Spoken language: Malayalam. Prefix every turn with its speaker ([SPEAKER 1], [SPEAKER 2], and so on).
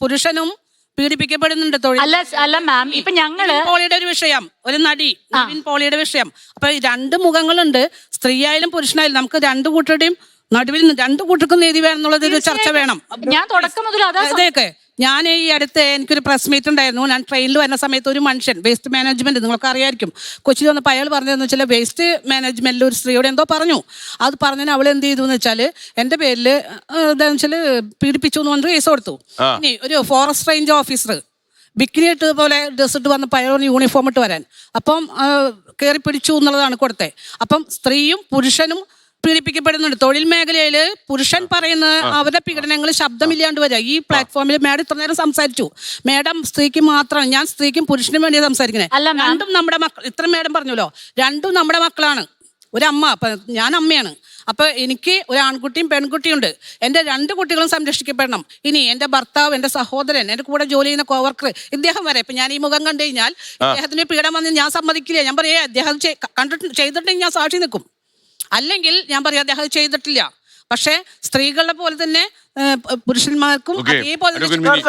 [SPEAKER 1] പുരുഷനും പീഡിപ്പിക്കപ്പെടുന്നുണ്ട് തൊഴിൽ.
[SPEAKER 2] അല്ല മാം, ഇപ്പൊ ഞങ്ങള്
[SPEAKER 1] പോളിയുടെ ഒരു വിഷയം, ഒരു നടി നിവിൻ പോളിയുടെ വിഷയം. അപ്പൊ രണ്ട് മുഖങ്ങളുണ്ട്, സ്ത്രീയായാലും പുരുഷനായാലും. നമുക്ക് രണ്ടു കൂട്ടരുടെയും നടുവിൽ രണ്ടു കൂട്ടർക്കും നീതി വേണം എന്നുള്ളത് ഒരു ചർച്ച വേണം.
[SPEAKER 2] ഞാൻ തുടക്കം മുതൽ
[SPEAKER 1] അതൊക്കെ ഞാൻ ഈ അടുത്ത് എനിക്കൊരു പ്രസ് മീറ്റ് ഉണ്ടായിരുന്നു. ഞാൻ ട്രെയിനിൽ വരുന്ന സമയത്ത് ഒരു മനുഷ്യൻ വേസ്റ്റ് മാനേജ്മെന്റ്, നിങ്ങൾക്ക് അറിയായിരിക്കും, കൊച്ചിയിൽ വന്നപ്പോൾ അയാൾ പറഞ്ഞതെന്ന് വെച്ചാൽ വേസ്റ്റ് മാനേജ്മെന്റിൽ ഒരു സ്ത്രീയോട് എന്തോ പറഞ്ഞു. അത് പറഞ്ഞതിന് അവൾ എന്ത് ചെയ്തു എന്ന് വെച്ചാൽ എൻ്റെ പേരിൽ എന്താണെന്ന് വെച്ചാൽ പീഡിപ്പിച്ചു എന്ന് പറഞ്ഞിട്ട് കേസ് കൊടുത്തു. ഇനി ഒരു ഫോറസ്റ്റ് റേഞ്ച് ഓഫീസർ ബിക്കിനി ഇട്ട് പോലെ ഡ്രസ് ഇട്ട് വന്ന് പയർ യൂണിഫോം ഇട്ട് വരാൻ, അപ്പം കയറി പിടിച്ചു എന്നുള്ളതാണ് കൊടുത്തത്. അപ്പം സ്ത്രീയും പുരുഷനും പീഡിപ്പിക്കപ്പെടുന്നുണ്ട്. തൊഴിൽ മേഖലയിൽ പുരുഷൻ പറയുന്ന അവരുടെ പീഡനങ്ങൾ ശബ്ദമില്ലാണ്ട് വരിക. ഈ പ്ലാറ്റ്ഫോമിൽ മാഡം ഇത്ര നേരം സംസാരിച്ചു. മാഡം സ്ത്രീക്ക് മാത്രമാണ്, ഞാൻ സ്ത്രീക്കും പുരുഷനും വേണ്ടി സംസാരിക്കുന്നത്. രണ്ടും നമ്മുടെ മക്കൾ, ഇത്ര മാഡം പറഞ്ഞല്ലോ, രണ്ടും നമ്മുടെ മക്കളാണ്. ഒരമ്മ, ഞാൻ അമ്മയാണ്. അപ്പൊ എനിക്ക് ഒരു ആൺകുട്ടിയും പെൺകുട്ടിയും ഉണ്ട്. എൻ്റെ രണ്ട് കുട്ടികളും സംരക്ഷിക്കപ്പെടണം. ഇനി എൻ്റെ ഭർത്താവ്, എൻ്റെ സഹോദരൻ, എൻ്റെ കൂടെ ജോലി ചെയ്യുന്ന കോവർക്കർ, ഇദ്ദേഹം വരെ, ഇപ്പൊ ഞാൻ ഈ മുഖം കണ്ടു കഴിഞ്ഞാൽ ഇദ്ദേഹത്തിന് പീഡനം വന്ന് ഞാൻ സമ്മതിക്കില്ല. ഞാൻ പറയാ അദ്ദേഹം ചെയ്തിട്ടുണ്ടെങ്കിൽ ഞാൻ സാക്ഷി നിൽക്കും. അല്ലെങ്കിൽ ഞാൻ പറയാം അദ്ദേഹം ചെയ്തിട്ടില്ല. പക്ഷെ സ്ത്രീകളുടെ പോലെ തന്നെ പുരുഷന്മാർക്കും അതേപോലെ